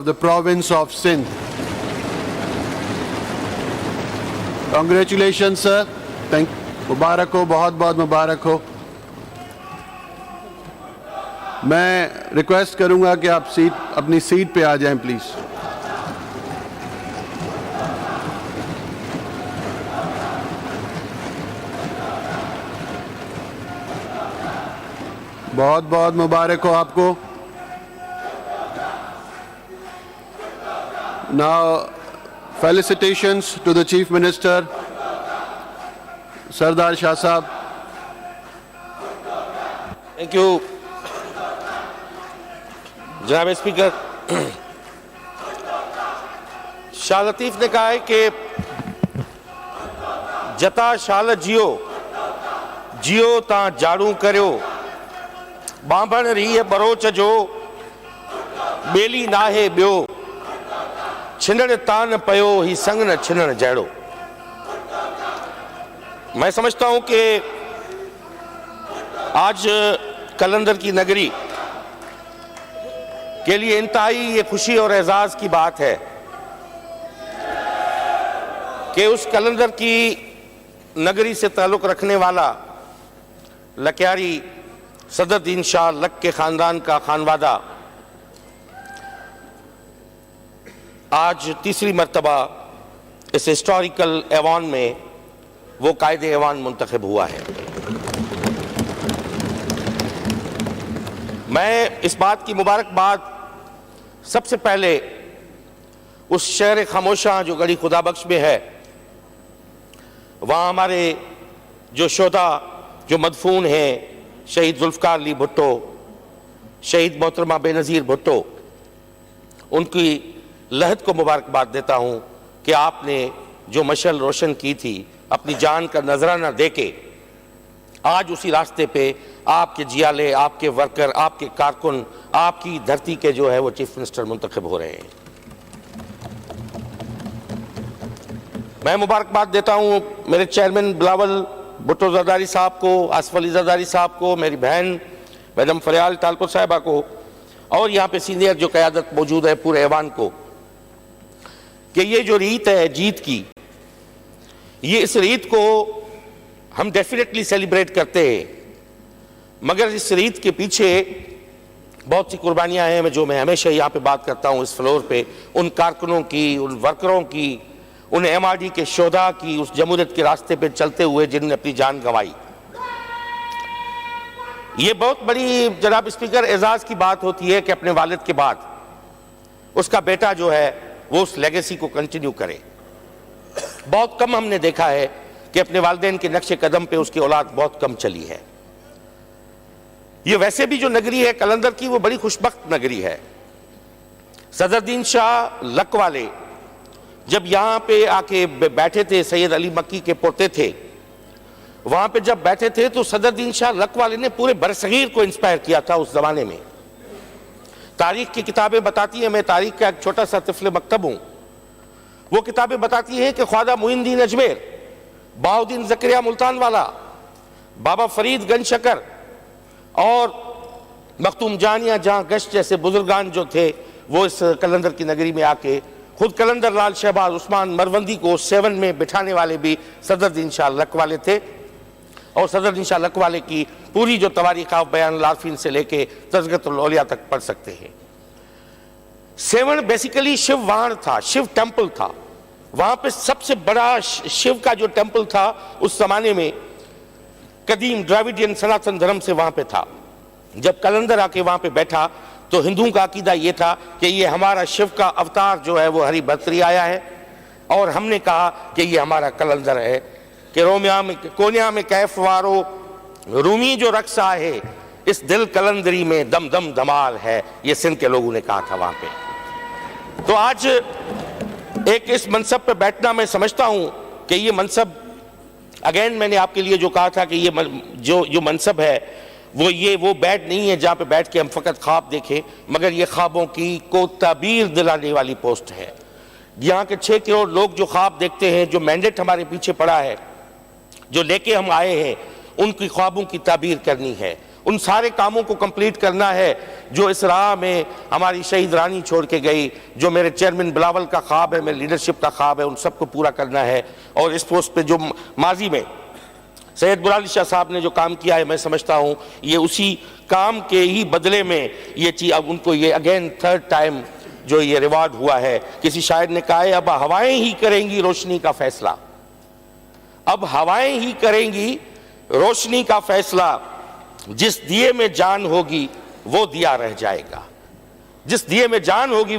the province of Sindh. Congratulations sir. मुबारक हो, बहुत बहुत मुबारक हो। मैं रिक्वेस्ट करूंगा कि आप अपनी सीट पे आ जाएं प्लीज। बहुत बहुत मुबारक हो आपको। Now, felicitations to the Chief Minister, Sardar Shah Sahab. Thank you, जनाब स्पीकर। शाह लतीफ ने कहा है कि जता शाल जियो जियो ता जाड़ू करो, बांभण रीह बरोच जो बेली नाहे ब्यो, छिनण तान पयो ही संग न छिनण जड़ो। मैं समझता हूं कि आज कलंदर की नगरी के लिए इंतहाई ये खुशी और एजाज की बात है कि उस कलंदर की नगरी से ताल्लुक रखने वाला लक्यारी सदरुद्दीन शाह लक के खानदान का खानवादा आज तीसरी मर्तबा इस हिस्टोरिकल ऐवान में वो कायदे ऐवान मुंतखब हुआ है। मैं इस बात की मुबारकबाद सबसे पहले उस शहर खामोशा जो गढ़ी खुदाबख्श में है, वहाँ हमारे जो शोधा जो मदफून हैं, शहीद जुल्फ़कार अली भुट्टो, शहीद मोहतरमा बेनज़ीर भुट्टो, उनकी लहद को मुबारकबाद देता हूँ कि आपने जो मशल रोशन की थी अपनी जान का नजराना देके, आज उसी रास्ते पे आपके जियाले, आपके वर्कर, आपके कारकुन, आपकी धरती के जो है वो चीफ मिनिस्टर मुंतखब हो रहे हैं। मैं मुबारकबाद देता हूँ मेरे चेयरमैन बिलावल भुट्टो ज़रदारी साहब को, आसिफ अली ज़रदारी साहब को, मेरी बहन मैडम फरियाल तालपुर साहिबा को, और यहाँ पे सीनियर जो क़यादत मौजूद है पूरे ऐवान को, कि ये जो रीत है जीत की, ये इस रीत को हम डेफिनेटली सेलिब्रेट करते हैं, मगर इस रीत के पीछे बहुत सी कुर्बानियां हैं जो मैं हमेशा यहाँ पे बात करता हूँ इस फ्लोर पे, उन कारकुनों की, उन वर्करों की, उन MRD के शोधा की, उस जमहूरियत के रास्ते पे चलते हुए जिन्होंने अपनी जान गंवाई। ये बहुत बड़ी जनाब स्पीकर एजाज की बात होती है कि अपने वालिद के बाद उसका बेटा जो है वो उस लेगेसी को कंटिन्यू करे। बहुत कम हमने देखा है कि अपने वालिदैन के नक्शे कदम पे उसकी औलाद बहुत कम चली है। ये वैसे भी जो नगरी है कलंदर की, वो बड़ी खुशबख्त नगरी है। सदरुद्दीन शाह लक वाले जब यहाँ पे आके बैठे थे, सैयद अली मक्की के पोते थे, वहां पे जब बैठे थे तो सदरुद्दीन शाह लक वाले ने पूरे बरसगीर को इंस्पायर किया था उस जमाने में। तारीख की किताबें बताती हैं, मैं तारीख का एक छोटा सा तिफले मकतब हूं, वो किताबें बताती हैं कि ख्वाजा मुइनुद्दीन अजमेर, बहाउद्दीन ज़करिया मुल्तान वाला, बाबा फरीद गंज शकर और मखतूम जानिया जहां गश्त जैसे बुजुर्गान जो थे वो इस कलंदर की नगरी में आके खुद कलंदर लाल शहबाज उस्मान मरवंदी को 7 में बिठाने वाले भी सदरुद्दीन शाह लक वाले थे। और सदरुद्दीन शाह लक वाले की पूरी जो तवारीख आप बयान लारफीन से लेके तज़किरतुल औलिया तक पढ़ सकते हैं। 7 बेसिकली शिव वाहन था, शिव टेम्पल था। वहां पे सबसे बड़ा शिव का जो टेम्पल था उस जमाने में कदीम द्राविडियन सनातन धर्म से वहां पे था। जब कलंदर आके वहां पे बैठा तो हिंदुओं का अकीदा ये था कि ये हमारा शिव का अवतार जो है वो हरी भर्तरी आया है, और हमने कहा कि ये हमारा कलंदर है कि कोनिया में कैफ वारो रूमी जो रक्सा है, इस दिल कलंदरी में दम दम धमाल है, ये सिंध के लोगों ने कहा था वहां पे। तो आज एक इस मनसब पे बैठना, मैं समझता हूं कि ये मनसब, अगेन मैंने आपके लिए जो कहा था कि ये जो मनसब है वो बेड नहीं है जहां पे बैठ के हम फकत ख्वाब देखें, मगर ये ख्वाबों की को ताबीर दिलाने वाली पोस्ट है। यहाँ के 6 करोड़ लोग जो ख्वाब देखते हैं, जो मैंडेट हमारे पीछे पड़ा है, जो लेके हम आए हैं, उनकी ख्वाबों की ताबीर करनी है। उन सारे कामों को कंप्लीट करना है जो इस राह में हमारी शहीद रानी छोड़ के गई, जो मेरे चेयरमैन बिलावल का ख्वाब है, मेरे लीडरशिप का ख्वाब है, उन सबको पूरा करना है। और इस पोस्ट पे जो माजी में सैयद बुलाल शाह साहब ने जो काम किया है, मैं समझता हूं ये उसी काम के ही बदले में ये चीज, अब उनको ये अगेन थर्ड टाइम जो ये रिवॉर्ड हुआ है। किसी शायर ने कहा है, अब हवाएं ही करेंगी रोशनी का फैसला, अब हवाएं ही करेंगी रोशनी का फैसला, जिस दिए में जान होगी वो दिया रह जाएगा, जिस दिए में जान होगी वो